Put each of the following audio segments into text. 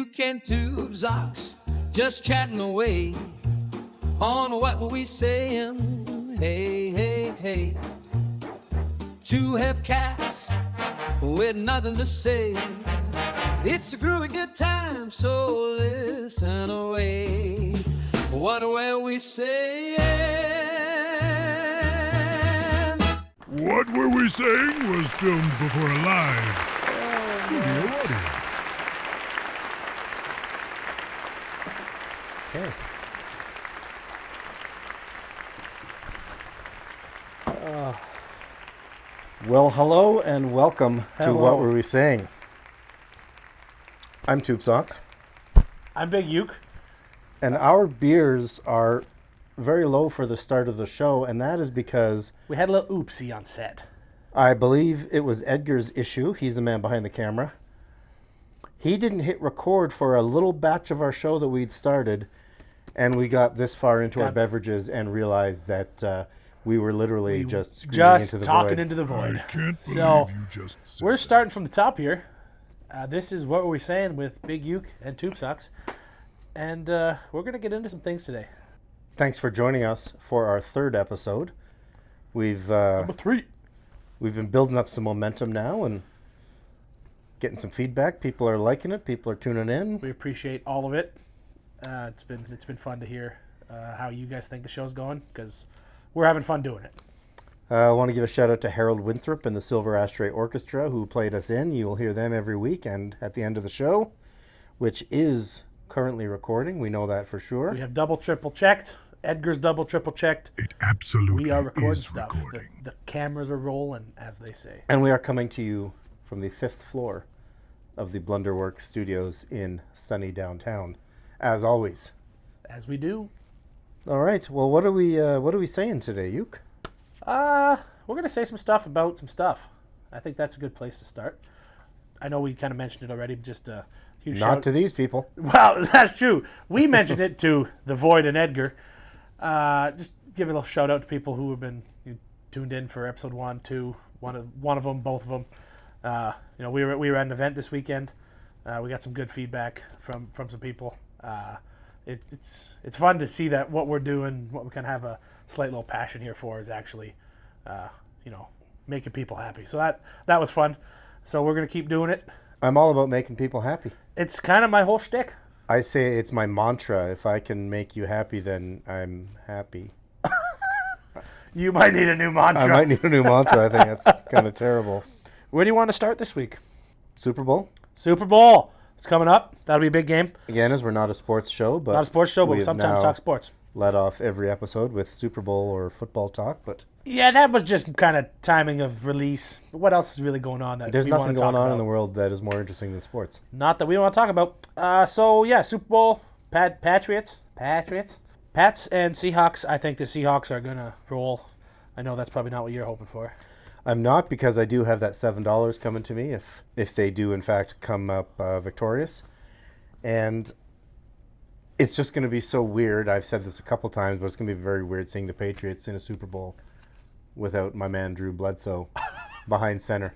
Uke and Tubesox, just chatting away on what we saying. Hey, hey, hey. Two have cats with nothing to say. It's a groovy good time, so listen away. What were we saying? What Were We Saying was filmed before a live studio audience. Okay. Well, hello and welcome to What Were We Saying? I'm Tubesox, I'm Big Uke. and our beers are very low for the start of the show, and that is because We had a little oopsie on set. I believe it was Edgar's issue. He's the man behind the camera. He didn't hit record for a little batch of our show that we'd started, and we got this far into our beverages and realized that we were literally just screaming into the talking void. into the void. I can't believe So, you just said We're starting from the top here. This is What Were We Saying with Big Uke and Tubesox. And we're going to get into some things today. Thanks for joining us for our third episode. We've Number 3. we've been building up some momentum now and getting some feedback. People are liking it. People are tuning in. We appreciate all of it. It's been fun to hear how you guys think the show's going, because we're having fun doing it. I want to give a shout out to Harold Winthrop and the Silver Ashtray Orchestra who played us in. You'll hear them every week and at the end of the show, which is currently recording. We know that for sure. We have double, triple checked. Edgar's double, triple checked. it absolutely We are recording is stuff. recording. The cameras are rolling, as they say. And we are coming to you from the 5th floor of the Blunderworks Studios in sunny downtown, as always. As we do. All right. Well, what are we saying today, Uke? We're going to say some stuff about some stuff. I think that's a good place to start. I know we kind of mentioned it already, but just a huge Not shout. to these people. Well, that's true. We mentioned it to the Void and Edgar. Just give a little shout out to people who have been tuned in for episode 1, 2, one of them, both of them. We were at an event this weekend. We got some good feedback from some people. It's fun to see that what we're doing, what we kind of have a slight little passion here for, is actually, making people happy. So that was fun. So we're gonna keep doing it. I'm all about making people happy. It's kind of my whole shtick. I say it's my mantra. If I can make you happy, then I'm happy. You might need a new mantra. I might need a new mantra. I think that's kind of terrible. Where do you want to start this week? Super Bowl. Super Bowl. It's coming up. That'll be a big game. Again, as we're not a sports show, but Not a sports show, but we we have sometimes now talk sports. let off every episode with Super Bowl or football talk. But Yeah, that was just kind of timing of release. But what else is really going on that there's we nothing want to going talk on about? in the world that is more interesting than sports. Not that we want to talk about. Super Bowl, Patriots, Pats, and Seahawks. I think the Seahawks are going to roll. I know that's probably not what you're hoping for. I'm not, because I do have that $7 coming to me if they do in fact come up victorious. And it's just going to be so weird. I've said this a couple times, but it's going to be very weird seeing the Patriots in a Super Bowl without my man Drew Bledsoe behind center.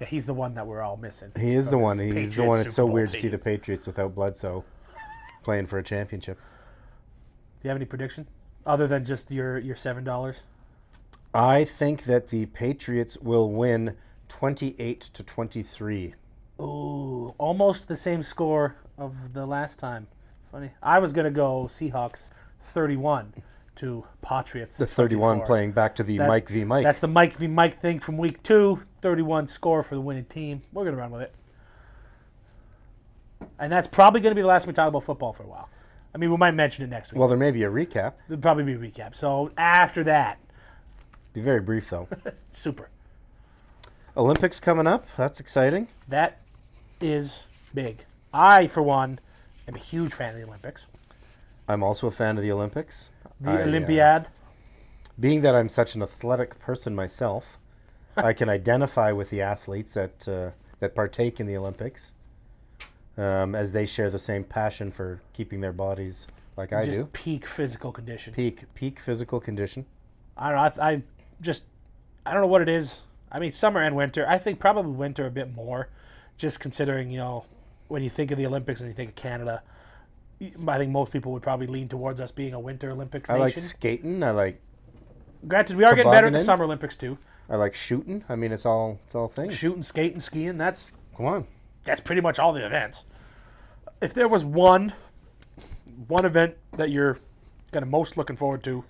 Yeah, he's the one that we're all missing. He is the from one. this He's the Patriots one. It's so Super Bowl weird to see team. the Patriots without Bledsoe playing for a championship. Do you have any prediction other than just your $7? I think that the Patriots will win 28-23. Ooh, almost the same score of the last time. Funny. I was going to go Seahawks 31 to Patriots. The 31 54. playing back to the Mike v. Mike. That's the Mike v. Mike thing from week 2. 31 score for the winning team. We're going to run with it. And that's probably going to be the last we talk about football for a while. I mean, we might mention it next week. Well, there may be a recap. There'll probably be a recap. So after that, Be very brief, though. super. Olympics coming up. That's exciting. That is big. I, for one, am a huge fan of the Olympics. I'm also a fan of the Olympics. The Olympiad. Being that I'm such an athletic person myself, I can identify with the athletes that partake in the Olympics, as they share the same passion for keeping their bodies like I Just do. peak physical condition. Peak physical condition. I don't know. I don't know what it is. I mean, summer and winter. I think probably winter a bit more, just considering when you think of the Olympics and you think of Canada, I think most people would probably lean towards us being a Winter Olympics I nation. like skating. I like Granted, we are getting better at the tobogganing. Summer Olympics too. I like shooting. I mean, it's all things. Shooting, skating, skiing. That's Come on. pretty much all the events. If there was one event that you're kind of most looking forward to,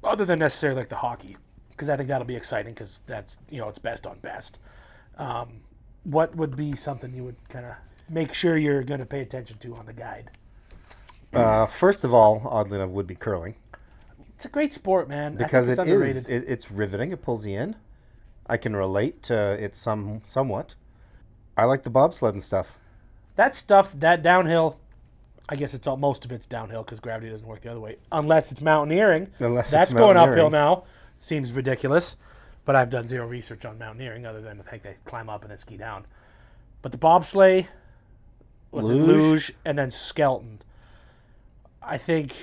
other than necessarily like the hockey, because I think that'll be exciting because that's, it's best on best. What would be something you would kind of make sure you're going to pay attention to on the guide? First of all, oddly enough, would be curling. It's a great sport, man. Because it's it underrated. is, it's riveting. It pulls you in. I can relate to it somewhat. I like the bobsled and stuff. That stuff, that downhill, I guess most of it's downhill because gravity doesn't work the other way. Unless it's mountaineering. That's going uphill now. Seems ridiculous. But I've done zero research on mountaineering other than I think they climb up and then ski down. But the bobsleigh, luge, and then skeleton. I think,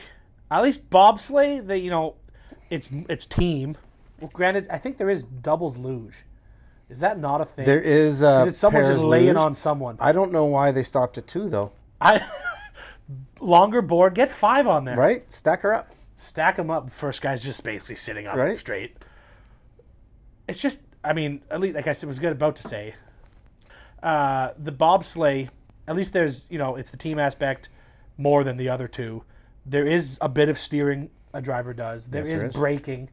at least bobsleigh, it's team. Well, granted, I think there is doubles luge. Is that not a thing? There is it's someone pairs just laying luge. on someone. I don't know why they stopped at 2, though. Longer board, get 5 on there. Right? Stack her up. Stack them up. First guy's just basically sitting up Right. straight. It's just, at least like I was about to say, the bobsleigh, at least there's, it's the team aspect more than the other two. There is a bit of steering a driver does. There is braking.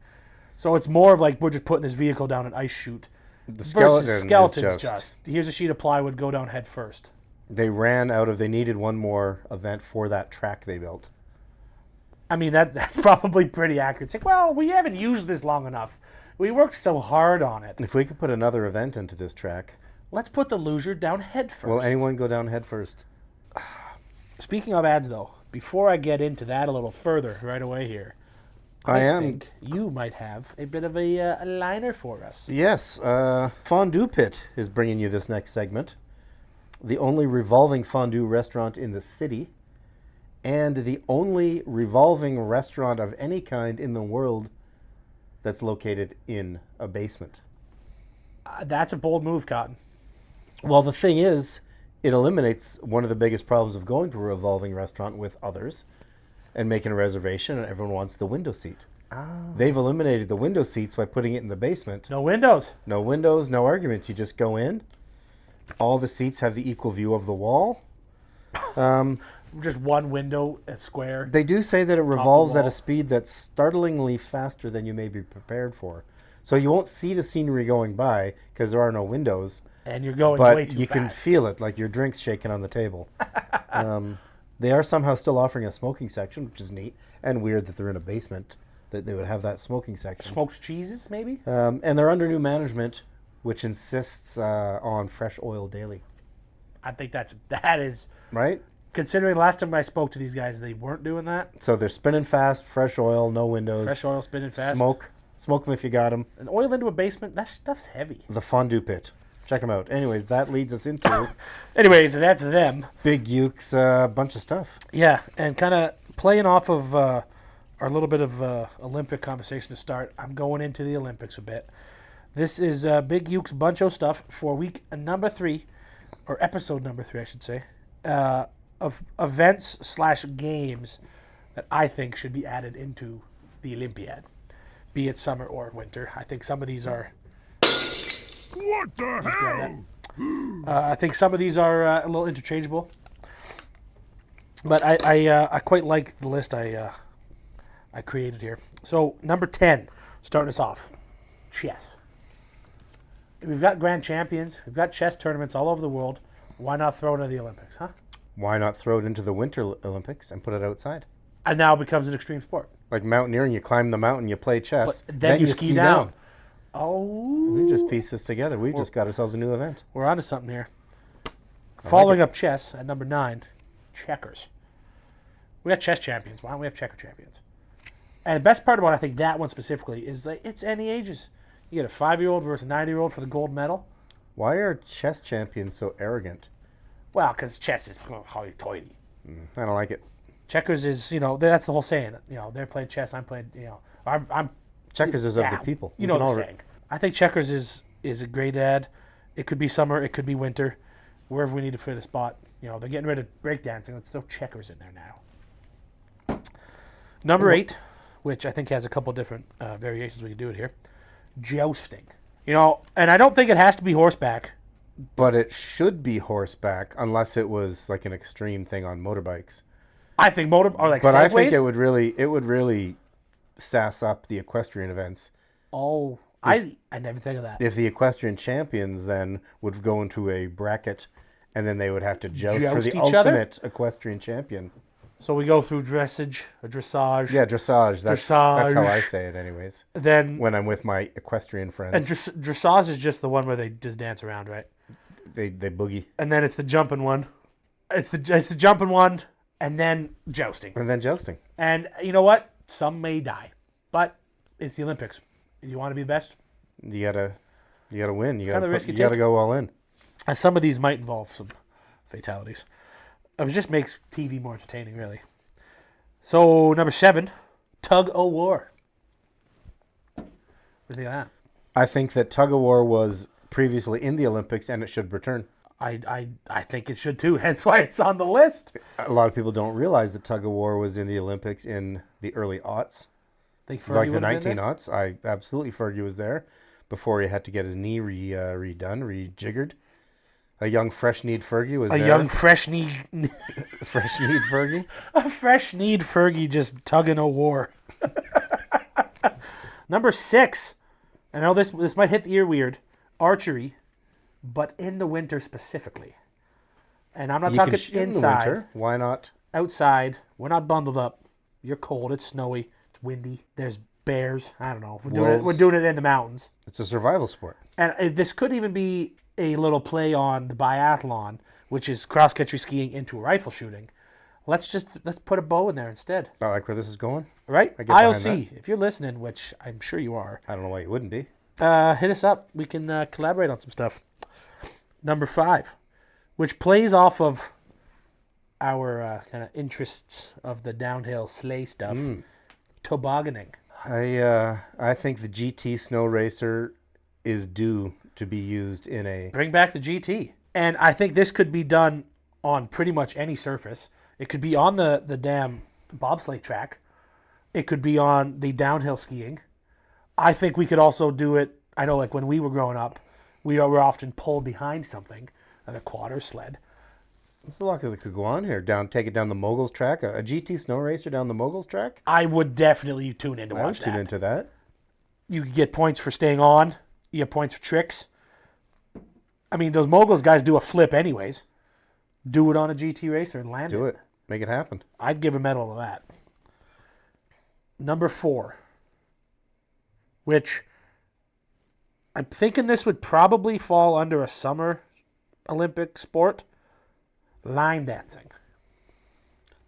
So it's more of like we're just putting this vehicle down an ice chute. The Skeleton's just here's a sheet of plywood, go down head first. They needed one more event for that track they built. That's probably pretty accurate. It's like, well, we haven't used this long enough. We worked so hard on it. If we could put another event into this track. Let's put the loser down head first. Will anyone go down head first? Speaking of ads, though, before I get into that a little further right away here, I think you might have a bit of a liner for us. Yes. Fondue Pit is bringing you this next segment. The only revolving fondue restaurant in the city and the only revolving restaurant of any kind in the world that's located in a basement. That's a bold move, Cotton. Well, the thing is, it eliminates one of the biggest problems of going to a revolving restaurant with others and making a reservation, and everyone wants the window seat. Oh. They've eliminated the window seats by putting it in the basement. No windows. No windows, no arguments. You just go in. All the seats have the equal view of the wall. Just one window, a square. They do say that it revolves at a speed that's startlingly faster than you may be prepared for. So you won't see the scenery going by because there are no windows. And you're going way too fast. But you can feel it, like your drink's shaking on the table. They are somehow still offering a smoking section, which is neat and weird that they're in a basement, that they would have that smoking section. Smoked cheeses, maybe? And they're under new management, which insists on fresh oil daily. I think that is... Right? Considering last time I spoke to these guys, they weren't doing that. So they're spinning fast, fresh oil, no windows. Fresh oil, spinning fast. Smoke them if you got them. An oil into a basement, that stuff's heavy. The Fondue Pit. Check them out. Anyways, that leads us into... Anyways, that's them. Big Uke's bunch of stuff. Yeah, and kind of playing off of our little bit of Olympic conversation to start, I'm going into the Olympics a bit. This is Big Uke's bunch of stuff for week number 3, or episode number 3, I should say, of events/games that I think should be added into the Olympiad, be it summer or winter. I think some of these are... What the hell? I think some of these are a little interchangeable, but I quite like the list I created here. So number 10, starting us off, chess. We've got grand champions. We've got chess tournaments all over the world. Why not throw it into the Olympics, huh? Why not throw it into the Winter Olympics and put it outside? And now it becomes an extreme sport. Like mountaineering, you climb the mountain, you play chess. But then you ski down. Oh. We just pieced this together. We just got ourselves a new event. We're onto something here. Following up chess at number 9, checkers. We got chess champions. Why don't we have checker champions? And the best part about, I think, that one specifically is that it's any ages. You get a 5-year-old versus a 90-year-old for the gold medal. Why are chess champions so arrogant? Well, because chess is hoity-toity. I don't like it. Checkers is, that's the whole saying. They're playing chess, I'm playing, I'm Checkers is of the people. The saying. I think checkers is a great ad. It could be summer, it could be winter. wherever we need to fit a spot. They're getting rid of breakdancing. Let's throw checkers in there now. Number 8, which I think has a couple different variations we can do it here. Jousting. And I don't think it has to be horseback. But it should be horseback unless it was like an extreme thing on motorbikes. I think or like But segways? I think it would really sass up the equestrian events. Oh, I never think of that. If the equestrian champions then would go into a bracket and then they would have to joust for the Joust each other? ultimate equestrian champion. So we go through dressage or dressage. Yeah, dressage. That's how I say it anyways. Then When I'm with my equestrian friends. and dressage is just the one where they just dance around, right? They boogie. And then it's the jumping one. It's the jumping one, and then jousting. And then jousting. And you know what? Some may die, but it's the Olympics. You want to be the best. You gotta win. You kinda risky gotta take. go all in. And some of these might involve some fatalities. It just makes TV more entertaining, really. So number 7, tug o' war. What do you think of that? I think that tug of war was previously in the Olympics and it should return. I think it should too. Hence why it's on the list. A lot of people don't realize that tug of war was in the Olympics in the early aughts. Think Fergie Like the would have been 19 there? aughts. Absolutely Fergie was there before he had to get his knee rejiggered. A young fresh-kneed Fergie was A there. young fresh-kneed fresh-kneed Fergie. A fresh-kneed Fergie just tugging a war. Number 6. I know this might hit the ear weird. Archery, but in the winter specifically. And I'm not You talking can shoot in the inside. winter. Why not? Outside. We're not bundled up. You're cold. It's snowy. It's windy. There's bears. I don't know. We're Wolves. doing it in the mountains. It's a survival sport. And this could even be a little play on the biathlon, which is cross-country skiing into rifle shooting. Let's put a bow in there instead. I like where this is going. Right? I get behind IOC, if you're listening, which I'm sure you are, I don't know why you wouldn't be. hit us up. We can collaborate on some stuff. Number 5, which plays off of our kind of interests of the downhill sleigh stuff, tobogganing. I think the GT snow racer is due to be used in a... Bring back the GT. And I think this could be done on pretty much any surface. It could be on the damn bobsleigh track. It could be on the downhill skiing. I think we could also do it, I know like when we were growing up, we were often pulled behind something, like a quad or sled. There's a lot that could go on here. Take it down the Moguls track. A GT snow racer down the Moguls track? I would definitely tune in to I would watch tune that. into that. You could get points for staying on. You get points for tricks. I mean, those moguls guys do a flip anyways. Do it on a GT racer and land Do it. Make it happen. I'd give a medal to that. Number 4, which I'm thinking this would probably fall under a summer Olympic sport, line dancing.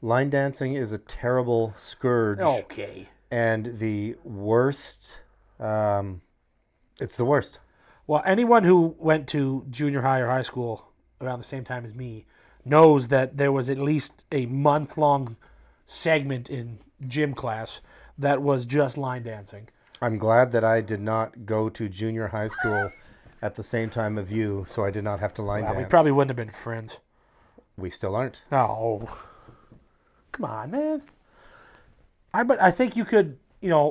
Line dancing is a terrible scourge. Okay. And the worst... it's the worst. Well, anyone who went to junior high or high school around the same time as me knows that there was at least a month-long segment in gym class that was just line dancing. I'm glad that I did not go to junior high school at the same time of you, so I did not have to line dance. We probably wouldn't have been friends. We still aren't. Oh, come on, man. But I think you could, because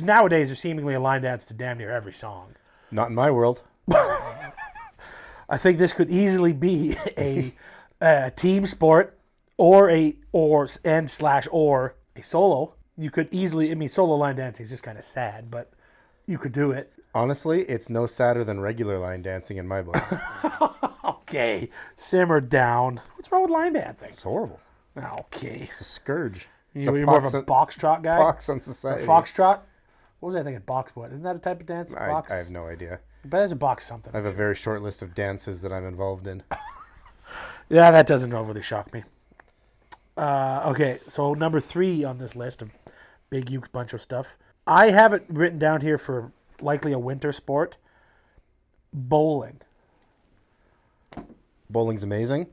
nowadays there's seemingly a line dance to damn near every song. Not in my world. I think this could easily be a team sport or a solo. You could easily, solo line dancing is just kind of sad, but you could do it. Honestly, it's no sadder than regular line dancing in my books. Okay, simmer down. What's wrong with line dancing? It's horrible. Okay. It's a scourge. You're more of a boxtrot guy? Box on society. Foxtrot? What was I thinking? Box what? Isn't that a type of dance? I Box? have no idea. But there's a box something. I have a very short list of dances that I'm involved in. Yeah, that doesn't overly shock me. Okay, so number 3 on this list of Big Uke bunch of stuff. I have it written down here for likely a winter sport. Bowling. Bowling's amazing.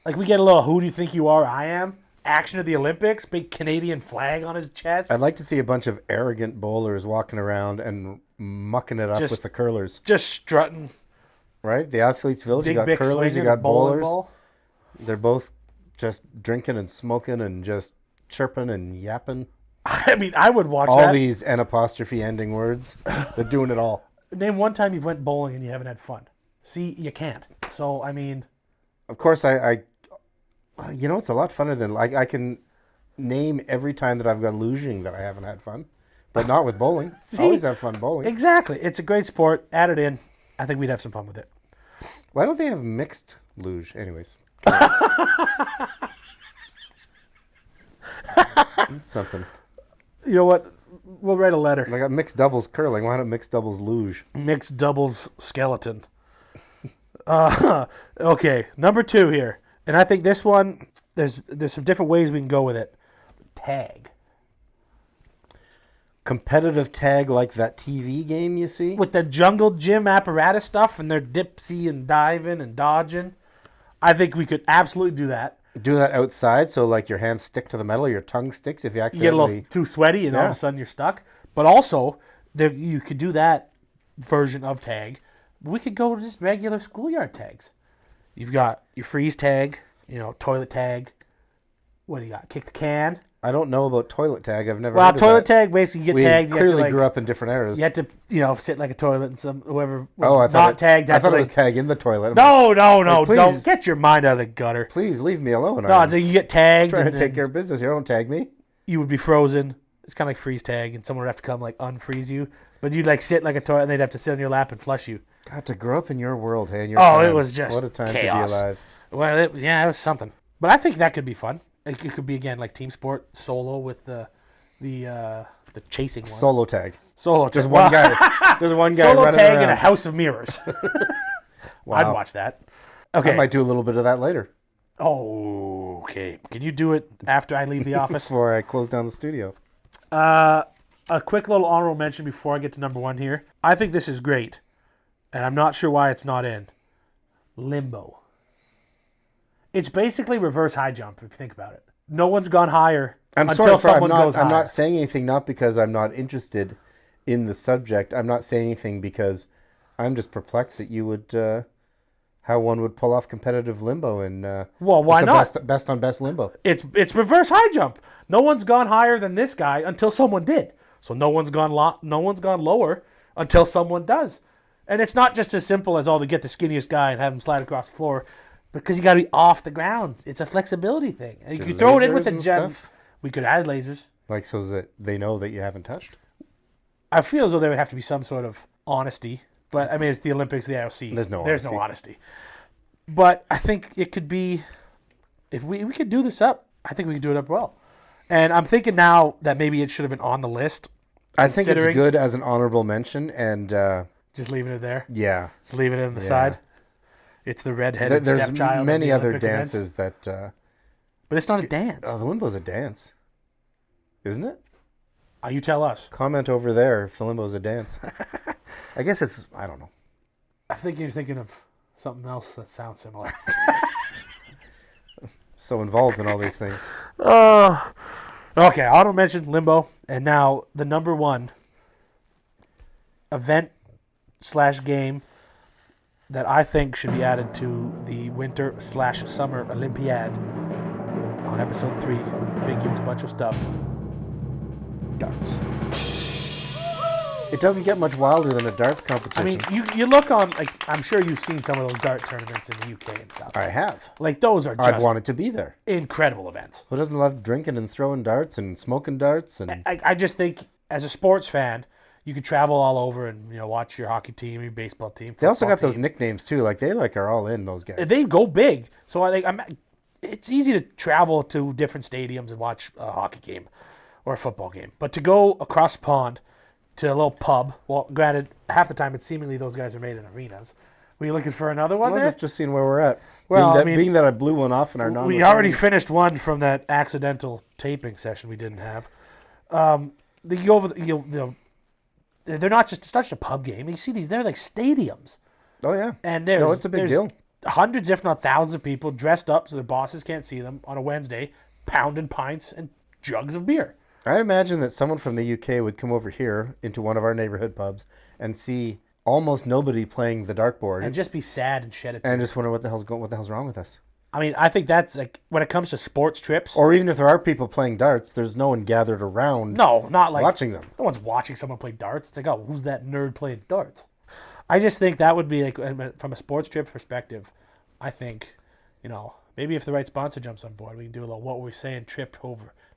Like we get a little who do you think you are, I am. Action of the Olympics, big Canadian flag on his chest. I'd like to see a bunch of arrogant bowlers walking around and mucking it up with the curlers. Just strutting. right? The Athletes Village, Big you got Bic curlers, you swinging, got bowling bowlers. ball. They're both just drinking and smoking and just chirping and yapping. I mean, I would watch All that. these N apostrophe ending words. They're doing it all. Name one time you've went bowling and you haven't had fun. See, you can't. So, I mean... Of course, I you know, it's a lot funner than... I can name every time that I've gone luging that I haven't had fun. But not with bowling. I always have fun bowling. Exactly. It's a great sport. Add it in. I think we'd have some fun with it. Why don't they have mixed luge? Anyways. Something. You know what? We'll write a letter. I got mixed doubles curling. Why not mixed doubles luge? Mixed doubles skeleton. Okay, number 2 here. And I think this one, there's some different ways we can go with it. Tag. Competitive tag like that TV game you see? With the jungle gym apparatus stuff and they're dipsy and diving and dodging. I think we could absolutely do that. Do that outside so like your hands stick to the metal, your tongue sticks if you You accidentally... get a little too sweaty and all of a sudden you're stuck. But also, you could do that version of tag. We could go to just regular schoolyard tags. You've got your freeze tag, toilet tag. What do you got? Kick the can. I don't know about toilet tag. I've never Well, heard of toilet that. tag, basically you get We tagged. You clearly have to, grew up in different eras. You had to, sit like a toilet and whoever was I not thought tagged I had thought to it was tag in the toilet. No, please. don't get your mind out of the gutter. Please leave me alone. No, so you get tagged. trying to and take care of business here. Don't tag me. You would be frozen. It's kind of like freeze tag, and someone would have to come unfreeze you. But you'd sit like a toilet, and they'd have to sit on your lap and flush you. God, to grow up in your world, hey, in your Oh, time. it was just what a time chaos. to be alive. Well, it was something. But I think that could be fun. It could be again like team sport, solo with the chasing one. Solo tag. Solo, Just one guy. Just one guy Solo running tag around. in a house of mirrors. Wow. I'd watch that. Okay. I might do a little bit of that later Oh, okay. Can you do it after I leave the office? before I close down the studio. A quick little honorable mention before I get to number 1 here. I think this is great, and I'm not sure why it's not in. Limbo. It's basically reverse high jump, if you think about it. No one's gone higher until someone goes higher. I'm not saying anything not because I'm not interested in the subject. I'm not saying anything because I'm just perplexed that you would... how one would pull off competitive limbo and Well, why the not? best on best limbo. It's reverse high jump. No one's gone higher than this guy until someone did. So no one's gone lower until someone does. And it's not just as simple as to get the skinniest guy and have him slide across the floor, because you got to be off the ground. It's a flexibility thing. And you could throw it in with the Lasers and gem. stuff? We could add lasers. Like so that they know that you haven't touched. I feel as though there would have to be some sort of honesty. But, I mean, it's the Olympics, the IOC. There's no honesty. But I think it could be, if we could do this up, I think we could do it up well. And I'm thinking now that maybe it should have been on the list. I think it's considering- good as an honorable mention, and Just leaving it there. yeah. Just leaving it on the Yeah. side. It's the redheaded There's stepchild. of many the other Olympic events. dances that... But it's not a dance. the limbo's a dance. Isn't it? You tell us. Comment over there if the limbo's a dance. I guess it's... I don't know. I think you're thinking of something else that sounds similar. So involved in all these things. Okay, auto mentioned limbo, and now the number 1 event/game that I think should be added to the winter/summer Olympiad on episode 3, Big Uke's bunch of stuff. Darts. It doesn't get much wilder than a darts I competition. mean, you look on, I'm sure you've seen some of those dart tournaments in the UK and stuff. I have. Those are I've just wanted to be there. incredible events. Who doesn't love drinking and throwing darts and smoking darts? And I just think, as a sports fan, you could travel all over and watch your hockey team, your baseball team. they also football got those team. nicknames too. Like they are all in, those guys. They go big, so it's easy to travel to different stadiums and watch a hockey game or a football game. But to go across the pond to a little pub, well, granted, half the time it's seemingly those guys are made in arenas. Were you looking for another one Well, there? just seeing where we're at. Well, being that I blew one off in our non. We already finished one from that accidental taping session we didn't have. They're not just, it's not just a pub game. You see these, they're like stadiums. Oh yeah. And it's a big deal. Hundreds, if not thousands, of people dressed up so their bosses can't see them on a Wednesday, pounding pints and jugs of beer. I imagine that someone from the UK would come over here into one of our neighborhood pubs and see almost nobody playing the dartboard, And just be sad and shed a tear. and just wonder what the hell's wrong with us. I mean, I think that's like when it comes to sports trips. Or even if there are people playing darts, there's no one gathered around No, not like watching them. No one's watching someone play darts. It's like, oh, who's that nerd playing darts? I just think that would be like, from a sports trip perspective, I think, maybe if the right sponsor jumps on board, we can do a little what we're saying trip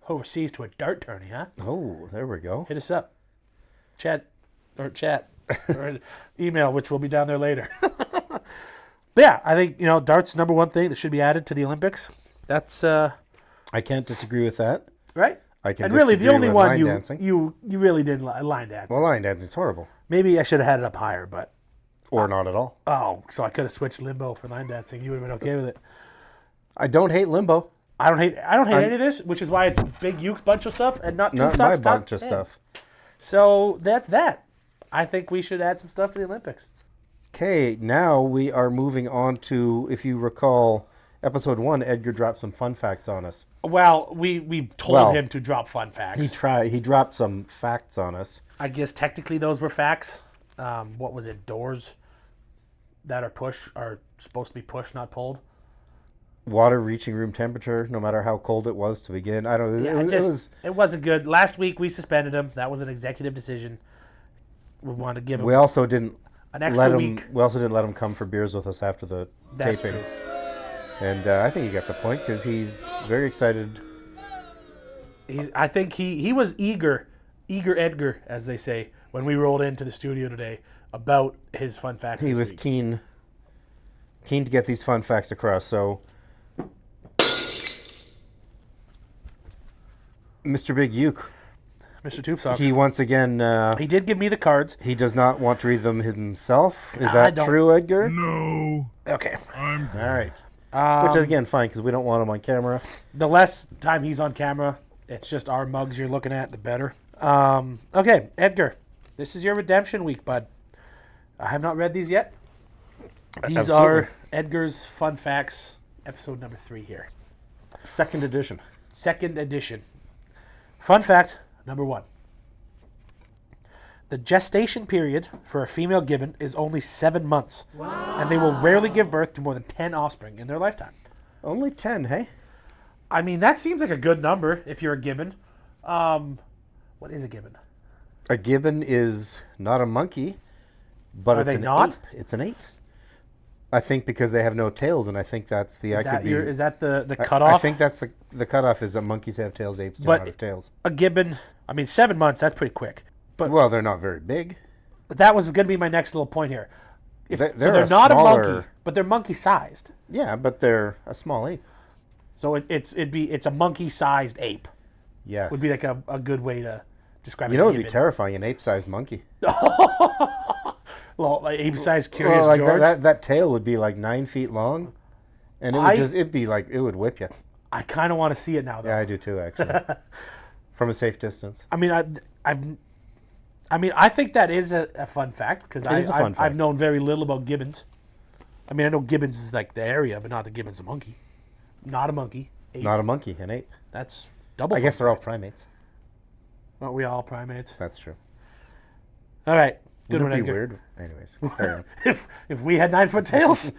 overseas to a dart tourney, huh? Oh, there we go. Hit us up. Chat, or email, which will be down there later. But yeah, I think, darts number one thing that should be added to the Olympics. That's I can't disagree with that. right. I can And really, the disagree only with one line you dancing. you really didn't line dance. Well, line dancing's horrible. Maybe I should have had it up higher, but Or not at all. so I could have switched limbo for line dancing. You would have been okay with it. I don't hate limbo. I don't hate any of this, which is why it's Big Uke's bunch of stuff and not Not Tubesox my top bunch of 10. stuff. So that's that. I think we should add some stuff to the Olympics. Okay, now we are moving on to, if you recall, episode 1, Edgar dropped some fun facts on us. Well, we told him to drop fun facts. He dropped some facts on us. I guess technically those were facts. What was it? Doors that are supposed to be pushed, not pulled. Water reaching room temperature, no matter how cold it was to begin. I don't know. It wasn't good. Last week we suspended him. That was an executive decision. We wanted to give him We also didn't an extra let week. him. We also didn't let him come for beers with us after the That's taping. true. And I think you got the point because he's very excited. I think he was eager Edgar, as they say, when we rolled into the studio today about his fun facts. He this was week. keen to get these fun facts across. So, Mr. Big Uke, Mr. Tubesox. he once again He did give me the cards. he does not want to read them himself. Is I that don't- true, Edgar? No, Okay. I'm All right. Which is again fine because we don't want him on camera. The less time he's on camera, it's just our mugs you're looking at, the better. Okay, Edgar, this is your redemption week, bud. I have not read these yet. These Absolutely. are Edgar's Fun Facts, episode number 3 here. Second edition. Second edition. Fun fact number 1. The gestation period for a female gibbon is only 7 months. Wow. And they will rarely give birth to more than 10 offspring in their lifetime. Only 10, hey? I mean, that seems like a good number if you're a gibbon. What is a gibbon? A gibbon is not a monkey, but Are it's they an not? ape. It's an ape. I think because they have no tails, and I think that's the Is that the I cutoff? think that's the cutoff is that monkeys have tails, apes do But- not have tails. A gibbon, 7 months, that's pretty quick. But Well, they're not very big. that was going to be my next little point here. They're they're a not a smaller- monkey, but they're monkey-sized. Yeah, but they're a small ape. So it's a monkey-sized ape. Yes. Would be like a good way to describe You know, a it'd be gibbon. terrifying, an ape-sized monkey. Well, like ape-sized Curious Well, like George. that tail would be like 9 feet long, and it'd be like, it would whip you. I kind of want to see it now, though. Yeah, I do too, actually. From a safe distance. I mean, I think that is a fun fact because is a fun fact. I've known very little about gibbons. I mean, I know gibbons is like the area, but not that gibbon's a monkey. Not a monkey. Ape. Not a monkey, an ape. That's double. I guess fun they're all fact. primates. Aren't we all primates? That's true. All right. Good Wouldn't one, it be Edgar. weird? Anyways, carry on. If we had 9-foot tails,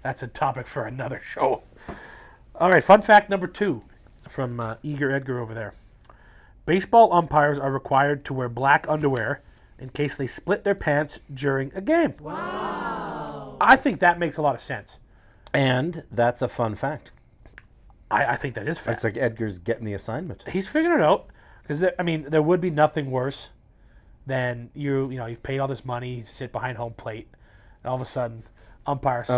that's a topic for another show. All right, fun fact number 2 from Eager Edgar over there. Baseball umpires are required to wear black underwear in case they split their pants during a game. Wow. I think that makes a lot of sense. And that's a fun fact. I think that is fact. It's like Edgar's getting the assignment. He's figuring it out. Because, there would be nothing worse than you've paid all this money, you sit behind home plate, and all of a sudden, umpires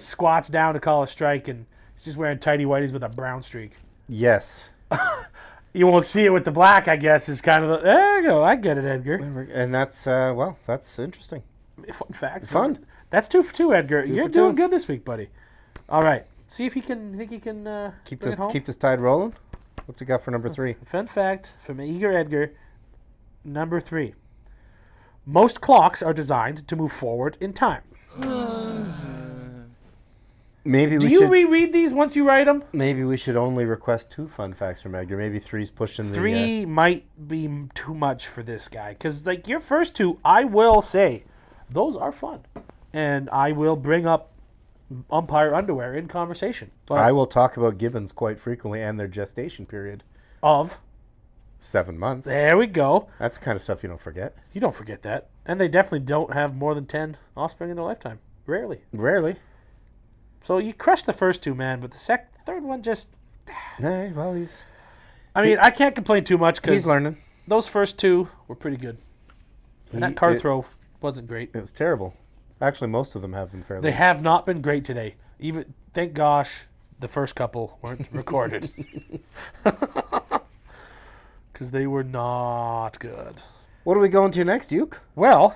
squats down to call a strike, and he's just wearing tighty whities with a brown streak. Yes. You won't see it with the black, I guess, is kind of there you go. I get it, Edgar. And that's, that's interesting. Fun fact. Fun. That's 2 for 2, Edgar. You're for doing 2. good this week, buddy. All right. See if he can Keep bring it home. this tide rolling. What's it got for number 3? Fun fact from Eager Edgar, number 3. Most clocks are designed to move forward in time. Maybe Do we you should. reread these once you write them? Maybe we should only request 2 fun facts from Edgar. Maybe 3's pushing the. 3 might be too much for this guy. Because, your first 2, I will say, those are fun. And I will bring up umpire underwear in conversation. But I will talk about gibbons quite frequently and their gestation period. of 7 months. there we go. That's the kind of stuff you don't forget. You don't forget that. And they definitely don't have more than 10 offspring in their lifetime. Rarely. Rarely. So you crushed the first two, man, but the third one just... Hey, well, he's I mean, I can't complain too much because learning. those first two were pretty good. And that card throw wasn't great. It was terrible. Actually, most of them have been fairly. They have not been great today. Even thank gosh the first couple weren't recorded. Because they were not good. What are we going to next, Uke? Well,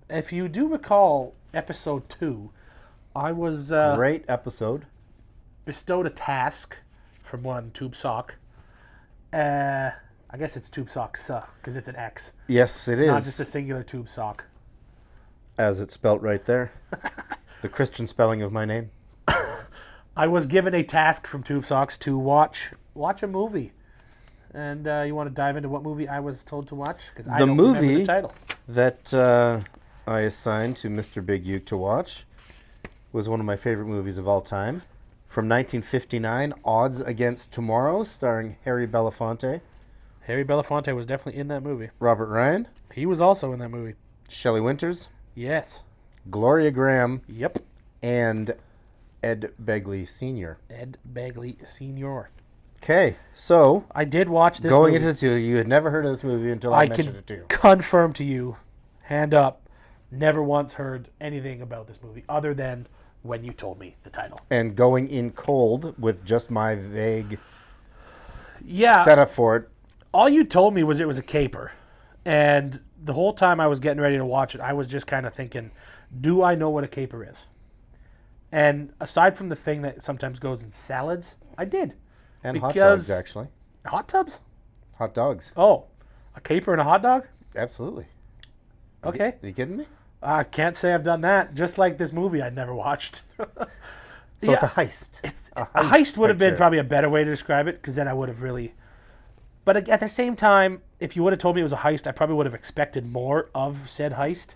if you do recall episode 2, I was Great episode. bestowed a task from one Tubesox. I guess it's Tubesox because it's an X, Yes, it is. not just a singular Tubesox. As it's spelt right there. The Christian spelling of my name. I was given a task from Tubesox to watch a movie. And you want to dive into what movie I was told to watch? Because I don't remember movie the title. that I assigned to Mr. Big Uke to watch was one of my favorite movies of all time. From 1959, Odds Against Tomorrow, starring Harry Belafonte, Harry Belafonte was definitely in that movie. Robert Ryan, He was also in that movie. Shelley Winters, Yes. Gloria Graham, Yep. and Ed Begley Sr. Ed Begley Sr. Okay, so I did watch this going movie. into this, you had never heard of this movie until I mentioned it to you. Confirm to you, hand up, never once heard anything about this movie other than when you told me the title. And going in cold with just my vague Yeah. setup for it. All you told me was it was a caper. And the whole time I was getting ready to watch it, I was just kind of thinking, do I know what a caper is? And aside from the thing that sometimes goes in salads, I did. And hot Because- dogs, actually. Hot tubs? Hot dogs. Oh, a caper and a hot dog? Absolutely. Okay. Are you kidding me? I can't say I've done that, just like this movie I'd never watched. So it's a heist. A heist would have been picture. probably a better way to describe it, because then I would have really... But at the same time, if you would have told me it was a heist, I probably would have expected more of said heist.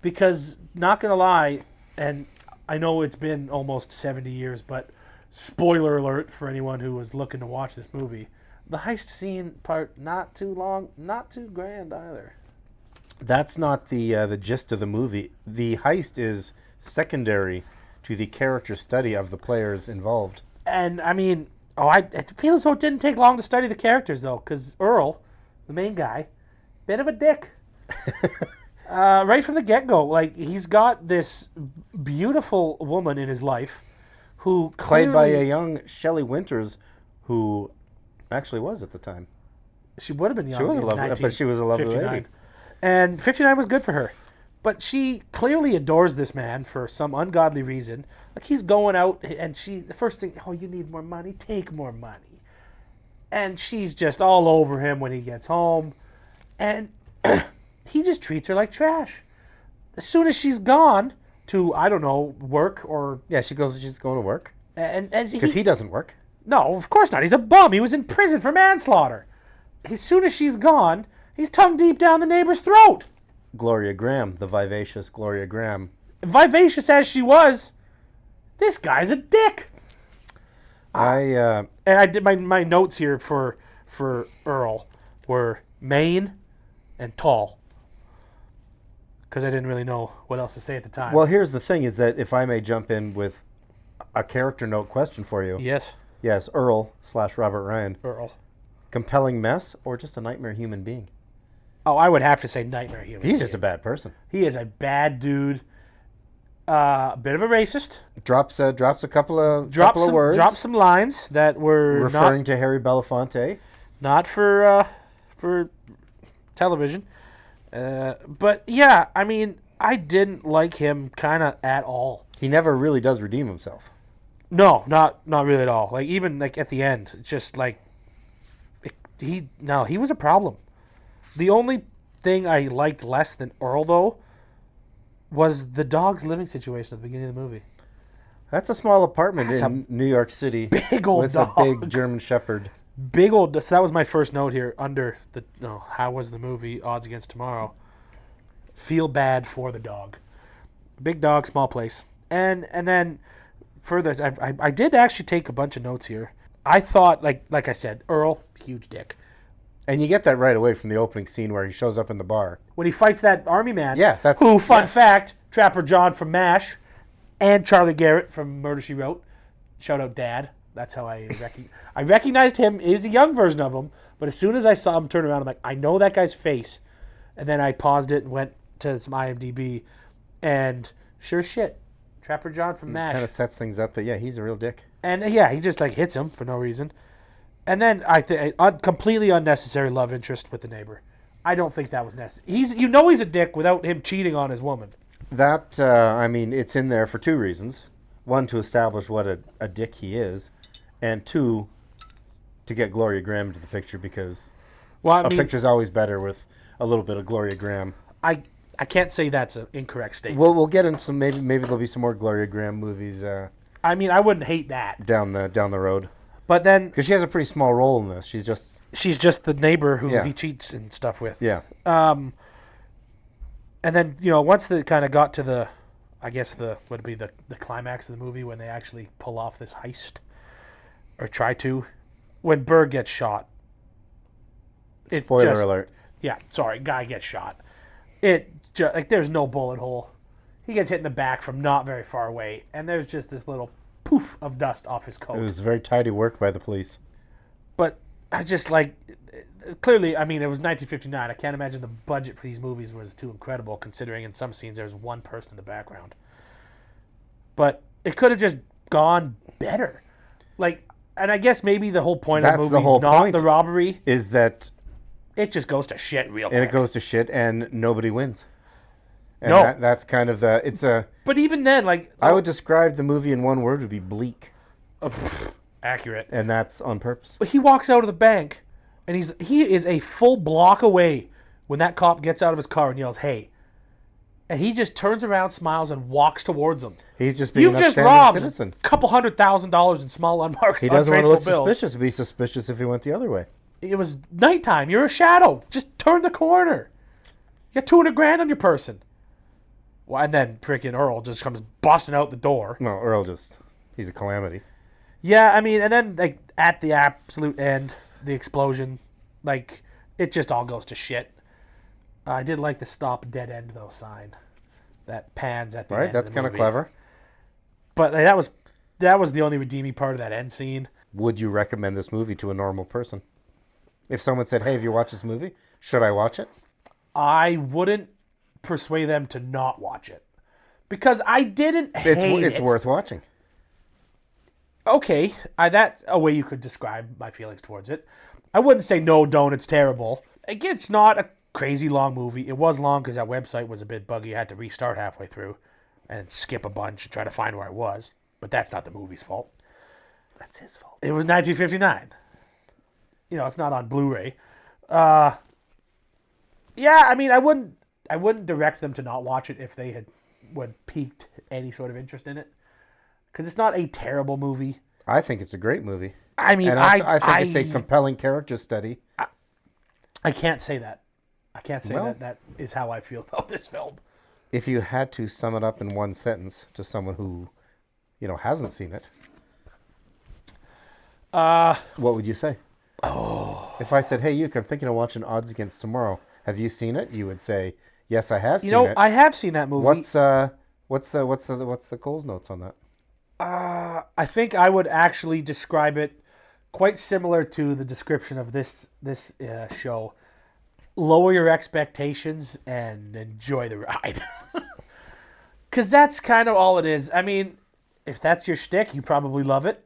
Because, not going to lie, and I know it's been almost 70 years, but spoiler alert for anyone who was looking to watch this movie, the heist scene part, not too long, not too grand either. That's not the gist of the movie. The heist is secondary to the character study of the players involved. And, I mean, I feel as though it didn't take long to study the characters, though, because Earl, the main guy, bit of a dick. Right from the get-go. Like, he's got this beautiful woman in his life who Played by a clearly- young Shelley Winters, who actually was at the time. She would have been young. She was a in lovely, but she was a lovely 59. lady. And 59 was good for her. But she clearly adores this man for some ungodly reason. Like, he's going out, and the first thing, oh, you need more money? Take more money. And she's just all over him when he gets home. And he just treats her like trash. As soon as she's gone to, I don't know, work or... Yeah, she's going to work. And Because he doesn't work. No, of course not. He's a bum. He was in prison for manslaughter. As soon as she's gone, he's tongue deep down the neighbor's throat. Gloria Graham, the vivacious Gloria Graham. Vivacious as she was, this guy's a dick. I And I did my notes here for Earl were Maine and tall. Because I didn't really know what else to say at the time. well, here's the thing: is that if I may jump in with a character note question for you. Yes, Yes, Earl/Robert Ryan. Earl. Compelling mess or just a nightmare human being? Oh, I would have to say nightmare human. He's just a bad person. He is a bad dude. A bit of a racist. Drops a couple of words. Drops some lines that were referring to Harry Belafonte. not for television. But yeah, I mean, I didn't like him kind of at all. He never really does redeem himself. No, not really at all. Like, even like at the end, it's just like he was a problem. The only thing I liked less than Earl, though, was the dog's living situation at the beginning of the movie. That's a small apartment That's in New York City. Big old with dog. a big German Shepherd. Big old. So that was my first note here under the. No, how was the movie Odds Against Tomorrow? feel bad for the dog. Big dog, small place. And then further, I did actually take a bunch of notes here. I thought, like I said, Earl, huge dick. And you get that right away from the opening scene where he shows up in the bar. When he fights that army man. Yeah, that's... Who, fun fact, Trapper John from MASH and Charlie Garrett from Murder, She Wrote. Shout out Dad. That's how I recognized him. He was a young version of him. But as soon as I saw him turn around, I'm like, I know that guy's face. And then I paused it and went to some IMDb. And sure as shit, Trapper John from MASH. Kind of sets things up that, yeah, he's a real dick. And yeah, he just like hits him for no reason. And then I think completely unnecessary love interest with the neighbor. I don't think that was necessary. He's a dick without him cheating on his woman. That, I mean, it's in there for two reasons. One, to establish what a dick he is. And two, to get Gloria Graham into the picture because a picture's always better with a little bit of Gloria Graham. I can't say that's an incorrect statement. We'll get into some, maybe there'll be some more Gloria Graham movies I mean, I wouldn't hate that. down the road. But then... Because she has a pretty small role in this. She's just the neighbor who he cheats and stuff with. Yeah. And then, once they kind of got to the climax of the movie when they actually pull off this heist, or try to, when Berg gets shot. Spoiler alert. Yeah, sorry, guy gets shot. There's no bullet hole. He gets hit in the back from not very far away, and there's just this little poof of dust off his coat. It was very tidy work by the police. But I just clearly, I mean, it was 1959. I can't imagine the budget for these movies was too incredible, considering in some scenes there's one person in the background. But it could have just gone better. And I guess maybe the whole point of the movie is not the robbery. Is that it just goes to shit real quick. And it goes to shit, and nobody wins. And no. That's kind of the... But even then, I would describe the movie in one word, would be bleak. Accurate. And that's on purpose. But he walks out of the bank, and he is a full block away when that cop gets out of his car and yells, "Hey." And he just turns around, smiles, and walks towards them. He's just being an upstanding citizen. You've just robbed a couple $100,000 in small unmarked He doesn't want to look bills. suspicious. It'd be suspicious if he went the other way. It was nighttime. You're a shadow. Just turn the corner. You got $200,000 on your person. Well, and then freaking Earl just comes busting out the door. No, Earl he's a calamity. Yeah, I mean, and then at the absolute end, the explosion, it just all goes to shit. I did like the stop dead end though sign that pans at the end. Right, that's kind of clever. But that was the only redeeming part of that end scene. Would you recommend this movie to a normal person? If someone said, "Hey, have you watched this movie? Should I watch it?" I wouldn't persuade them to not watch it because I didn't hate it. It's worth watching. Okay, that's a way you could describe my feelings towards it. I wouldn't say no, don't. It's terrible. Again, it's not a crazy long movie. It was long because that website was a bit buggy. I had to restart halfway through and skip a bunch and try to find where I was. But that's not the movie's fault. That's his fault. It was 1959. It's not on Blu-ray. Yeah, I mean, I wouldn't direct them to not watch it if they would piqued any sort of interest in it, because it's not a terrible movie. I think it's a great movie. I mean, and I think it's a compelling character study. I can't say that. I can't say that is how I feel about this film. If you had to sum it up in one sentence to someone who, hasn't seen it, what would you say? Oh. If I said, "Hey, Uke, I'm thinking of watching Odds Against Tomorrow. Have you seen it?" You would say, "Yes, I have seen it." I have seen that movie. What's the Coles notes on that? I think I would actually describe it quite similar to the description of this show. Lower your expectations and enjoy the ride. Because that's kind of all it is. I mean, if that's your shtick, you probably love it.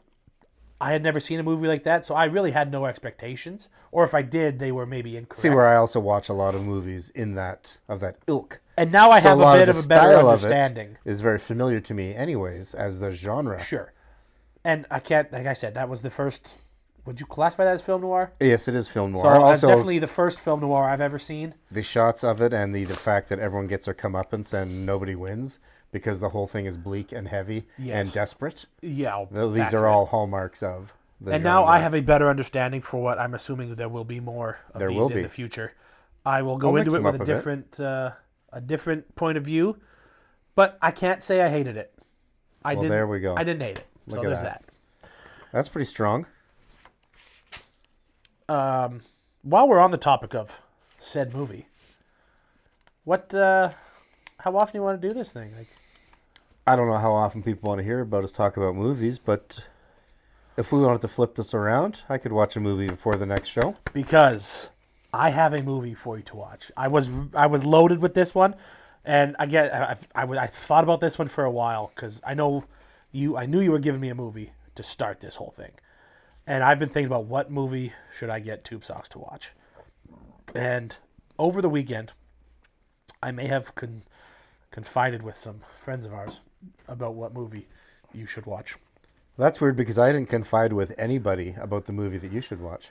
I had never seen a movie like that, so I really had no expectations. Or if I did, they were maybe incorrect. See, where I also watch a lot of movies of that ilk. And now I have a bit of a better understanding. Is very familiar to me anyways, as the genre. Sure. And I can't, like I said, that was the first... Would you classify that as film noir? Yes, it is film noir. So also, that's definitely the first film noir I've ever seen. The shots of it and the fact that everyone gets their comeuppance and nobody wins because the whole thing is bleak and heavy and desperate. Yeah. These are all hallmarks of the And genre. now I have a better understanding for what I'm assuming there will be more of these in the future. I will go into it with a different a different point of view, but I can't say I hated it. There we go. I didn't hate it. Look So at there's that. that. That's pretty strong. While we're on the topic of said movie, how often do you want to do this thing? Like, I don't know how often people want to hear about us talk about movies, but if we wanted to flip this around, I could watch a movie before the next show. because I have a movie for you to watch. I was loaded with this one, and I thought about this one for a while because I knew you were giving me a movie to start this whole thing, and I've been thinking about what movie should I get Tubesox to watch. And over the weekend, I may have confided with some friends of ours about what movie you should watch. That's weird because I didn't confide with anybody about the movie that you should watch.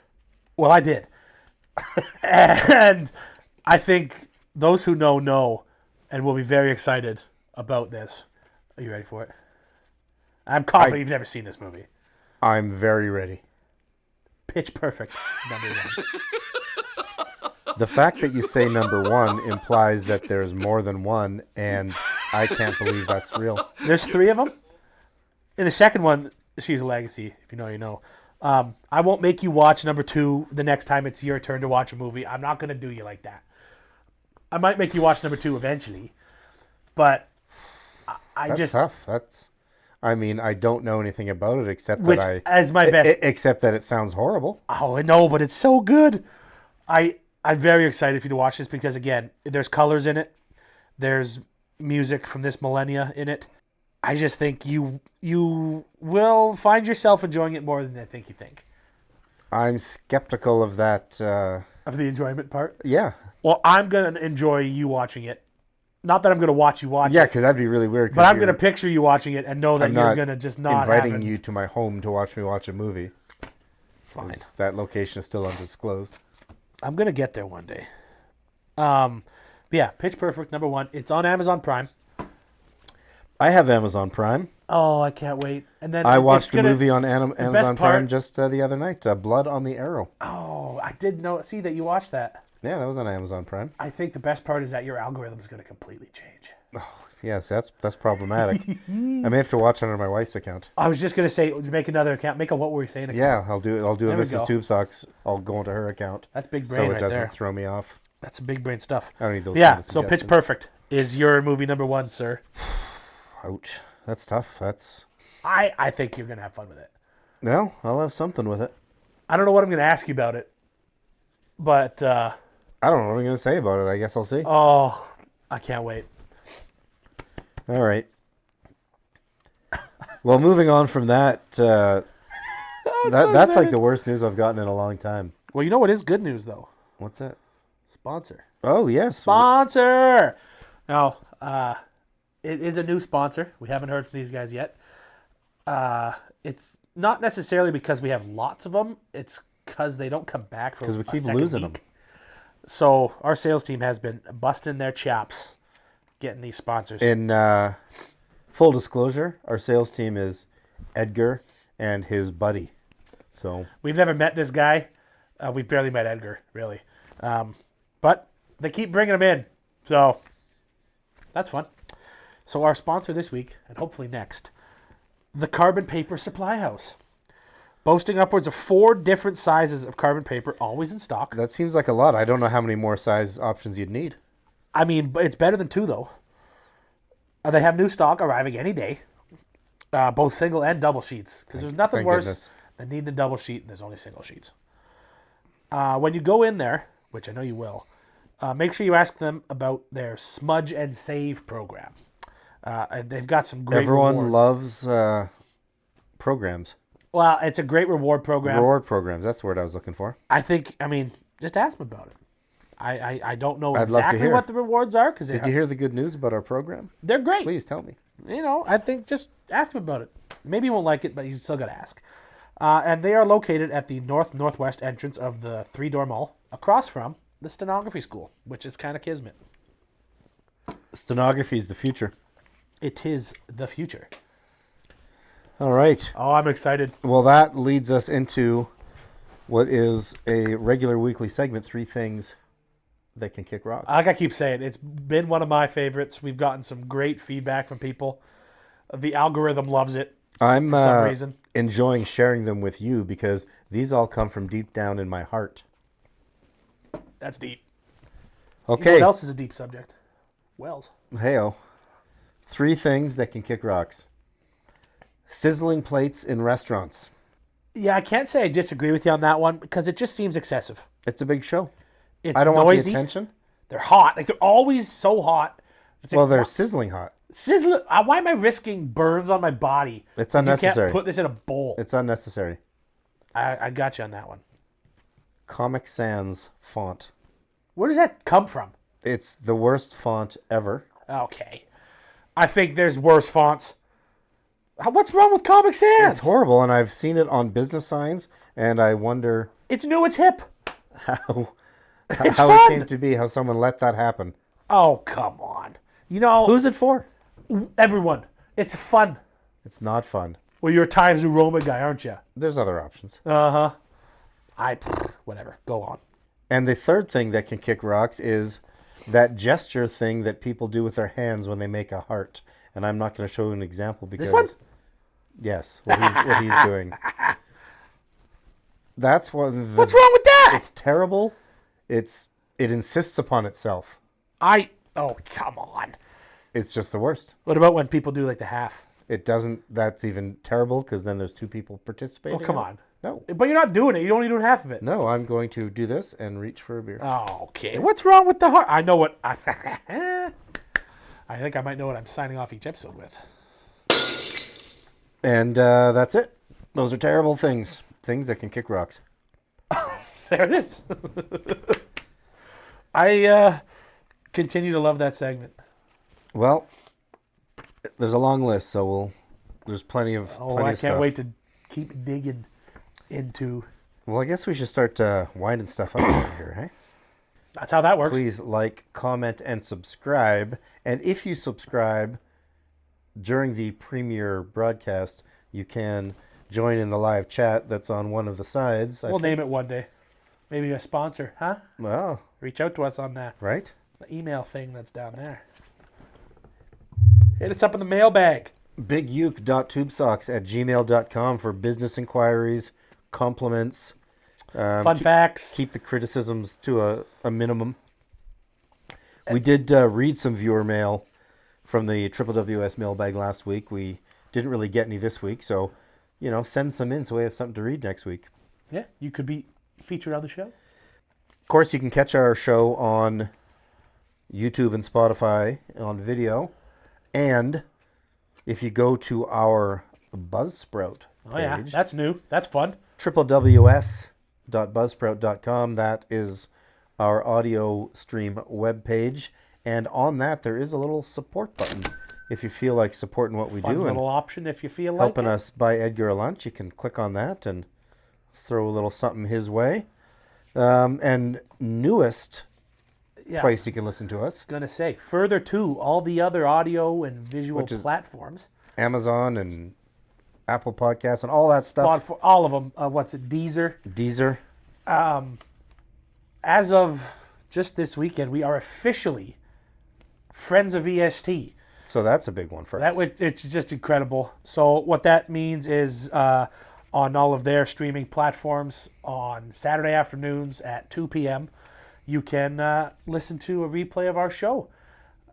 Well, I did. And I think those who know, and will be very excited about this. Are you ready for it? I'm confident you've never seen this movie. I'm very ready. Pitch Perfect, number 1. The fact that you say number 1 implies that there's more than one, and I can't believe that's real. There's 3 of them. In the second one, She's a Legacy, if you know, you know. I won't make you watch number 2 the next time it's your turn to watch a movie. I'm not going to do you like that. I might make you watch number 2 eventually, but That's tough. I mean, I don't know anything about it except which that as my best. except that it sounds horrible. Oh, no, but it's so good. I'm very excited for you to watch this because, again, there's colors in it. There's music from this millennia in it. I just think you will find yourself enjoying it more than I think you think. I'm skeptical of that. Of the enjoyment part? Yeah. Well, I'm going to enjoy you watching it. Not that I'm going to watch you watch Yeah, it. because that'd be really weird. But I'm going to picture you watching it and know that I'm you're not going to just not inviting you to my home to watch me watch a movie. Fine. That location is still undisclosed. I'm going to get there one day. But yeah, Pitch Perfect, number 1. It's on Amazon Prime. I have Amazon Prime. Oh, I can't wait. And then I watched the movie on Amazon Prime part- just the other night, Blood on the Arrow. Oh, I did see that you watched that. Yeah, that was on Amazon Prime. I think the best part is that your algorithm is going to completely change. Yes, that's problematic. I may have to watch under my wife's account. I was just going to say, make another account. Make a What Were We Saying account. Yeah, I'll do a There we Mrs. go. Tubesox. I'll go into her account. That's big brain so it right doesn't there. throw me off. That's some big brain stuff. I don't need those Yeah, kind of so Pitch suggestions. Perfect is your movie number 1, sir. Ouch. That's tough. I think you're going to have fun with it. Well, I'll have something with it. I don't know what I'm going to ask you about it, but I don't know what I'm going to say about it. I guess I'll see. oh, I can't wait. All right. Well, moving on from that, that's like the worst news I've gotten in a long time. Well, you know what is good news, though? What's that? Sponsor. Oh, yes. Sponsor! Now, it is a new sponsor. We haven't heard from these guys yet. It's not necessarily because we have lots of them. It's because they don't come back for Because we a keep second losing week. them. So our sales team has been busting their chops getting these sponsors. In full disclosure, our sales team is Edgar and his buddy. So We've never met this guy. We've barely met Edgar, really. But they keep bringing him in. So that's fun. So our sponsor this week, and hopefully next, the Carbon Paper Supply House. Boasting upwards of 4 different sizes of carbon paper, always in stock. that seems like a lot. I don't know how many more size options you'd need. I mean, it's better than 2, though. They have new stock arriving any day, both single and double sheets. Because there's nothing Thank worse goodness. than needing a double sheet, and there's only single sheets. When you go in there, which I know you will, make sure you ask them about their Smudge and Save program. And they've got some great Everyone rewards. loves programs. Well, it's a great reward program. Reward programs. That's the word I was looking for. I mean, just ask them about it. I don't know I'd love to exactly hear. what the rewards are because Did you hear the good news about our program? they're great. Please tell me. You know, I think just ask him about it. Maybe you won't like it, but you still got to ask. And they are located at the northwest entrance of the 3-door mall, across from the stenography school, which is kind of kismet. Stenography is the future. It is the future. All right. Oh, I'm excited. Well, that leads us into what is a regular weekly segment, 3 things that can kick rocks. Like I keep saying, it's been one of my favorites. We've gotten some great feedback from people. The algorithm loves it I'm for some reason. enjoying sharing them with you because these all come from deep down in my heart. That's deep. Okay. You know what else is a deep subject? Wells. Hey-o. 3 things that can kick rocks. Sizzling plates in restaurants. Yeah, I can't say I disagree with you on that one because it just seems excessive. It's a big show. It's I don't want noisy. the attention. They're hot. Like, they're always so hot. It's like, Well, they're sizzling hot. sizzling. Why am I risking burns on my body? It's 'Cause You unnecessary. can't put this in a bowl. It's unnecessary. I got you on that one. Comic Sans font. Where does that come from? It's the worst font ever. Okay. I think there's worse fonts. What's wrong with Comic Sans? It's horrible, and I've seen it on business signs, and I wonder It's new, it's hip. how It's how fun. it came to be, how someone let that happen. Oh, come on. You know, Who's it for? everyone. It's fun. It's not fun. Well, you're a Times New Roman guy, aren't you? There's other options. Uh-huh. Whatever. Go on. And the third thing that can kick rocks is that gesture thing that people do with their hands when they make a heart. And I'm not going to show you an example because... This one? Yes, what he's doing. That's one of the... What's wrong with that? It's terrible. It insists upon itself. Oh, come on. It's just the worst. What about when people do like the half? It doesn't... That's even terrible because then there's 2 people participating. Oh, come in it. on. No. But you're not doing it. You're only doing half of it. No, I'm going to do this and reach for a beer. Oh, okay. What's wrong with the heart? I know what... I think I might know what I'm signing off each episode with. And that's it. Those are terrible things. Things that can kick rocks. There it is. I continue to love that segment. Well, there's a long list, so there's plenty of Oh, plenty I of can't stuff. wait to keep digging into... Well, I guess we should start winding stuff up over here, hey? That's how that works. Please like, comment, and subscribe. And if you subscribe during the premiere broadcast, you can join in the live chat that's on one of the sides. We'll name it one day. Maybe a sponsor, huh? Well, Reach out to us on that. right? The email thing that's down there. Hit us up in the mailbag. biguke.tubesox@gmail.com for business inquiries, compliments. Fun facts. Keep the criticisms to a minimum. We did read some viewer mail from the WWS mailbag last week. We didn't really get any this week, so, send some in so we have something to read next week. Yeah, you could be featured on the show. Of course, you can catch our show on YouTube and Spotify on video. And if you go to our Buzzsprout page, Oh, yeah, that's new. That's fun. www.buzzsprout.com, that is our audio stream webpage. And on that, there is a little support button. If you feel like supporting what we Fun do and little option if you feel like helping it. us buy Edgar a lunch, you can click on that and throw a little something his way. And newest Yeah. place you can listen to us, Gonna say further to all the other audio and visual Which is- platforms. Amazon and Apple Podcasts and all that stuff. For all of them. What's it? Deezer. Deezer. As of just this weekend, we are officially friends of EST. So that's a big one for us. It's just incredible. So what that means is on all of their streaming platforms on Saturday afternoons at 2 p.m., you can listen to a replay of our show.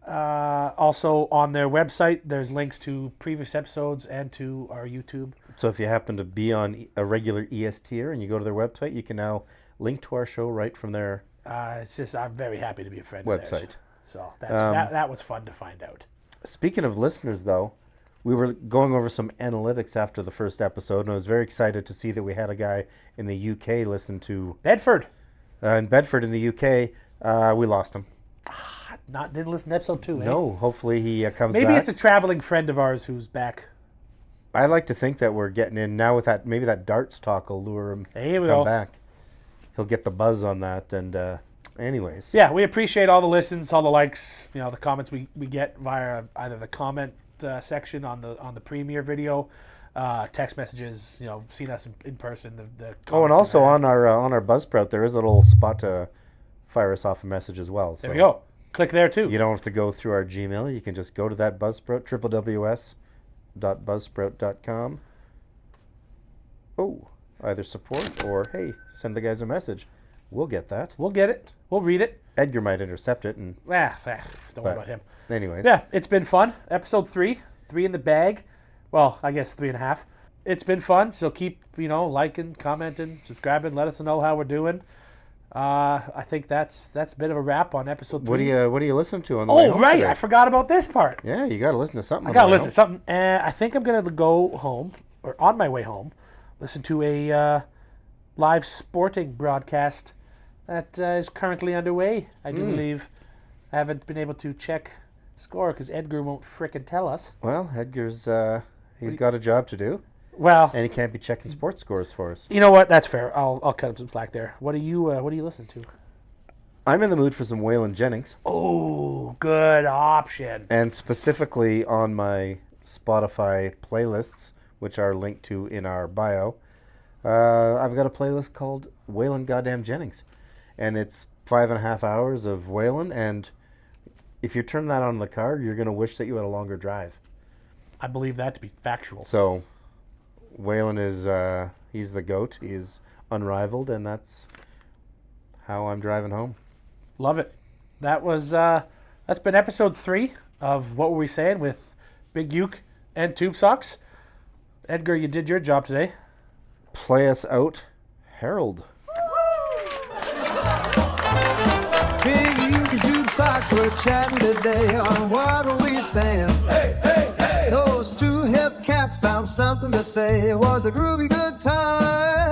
Also on their website, there's links to previous episodes and to our YouTube. So if you happen to be on a regular ESTer and you go to their website, you can now link to our show right from their It's just I'm very happy to be a friend website. of theirs. So that was fun to find out. Speaking of listeners, though, we were going over some analytics after the first episode, and I was very excited to see that we had a guy in the UK listen to... Bedford. in Bedford in the UK, we lost him. Didn't listen to episode 2, eh? No, hopefully he comes Maybe back. it's a traveling friend of ours who's back. I like to think that we're getting in now with that. Maybe that darts talk will lure him Here to we come go. back. He'll get the buzz on that. And anyways, Yeah, we appreciate all the listens, all the likes, the comments we get via either the comment section on the premiere video, text messages. Seen us in person. The oh, and comments also we've had. on our Buzzsprout, there is a little spot to fire us off a message as well. There we go. Click there too. You don't have to go through our Gmail. You can just go to that Buzzsprout, www.buzzsprout.com. Oh, either support or, hey, send the guys a message. We'll get that. We'll get it. We'll read it. Edgar might intercept it. And Don't worry about him. anyways. Yeah, it's been fun. Episode 3. 3 in the bag. Well, I guess 3.5. It's been fun, so keep, liking, commenting, subscribing. Let us know how we're doing. I think that's a bit of a wrap on episode 3. What do you listen to on the way home right. today? I forgot about this part. Yeah, you got to listen to something. I got to listen to something. I think I'm going to go home, or on my way home, listen to a live sporting broadcast that is currently underway. I do believe. I haven't been able to check score because Edgar won't frickin' tell us. Well, Edgar's he's got a job to do, Well, and he can't be checking sports scores for us. you know what? That's fair. I'll cut him some slack there. What do you listen to? I'm in the mood for some Waylon Jennings, Oh, good option. and specifically on my Spotify playlists, which are linked to in our bio. I've got a playlist called Waylon Goddamn Jennings, and it's 5.5 hours of Waylon, and if you turn that on in the car, you're going to wish that you had a longer drive. I believe that to be factual. So, Waylon is, he's the GOAT. He's unrivaled, and that's how I'm driving home. Love it. That's been episode 3 of What Were We Saying with Big Uke and Tubesox. Edgar, you did your job today. Play us out, Harold. Big Uke Tubesox, we're chatting today on what are we saying? Hey, hey, hey! Those two hip cats found something to say. It was a groovy good time.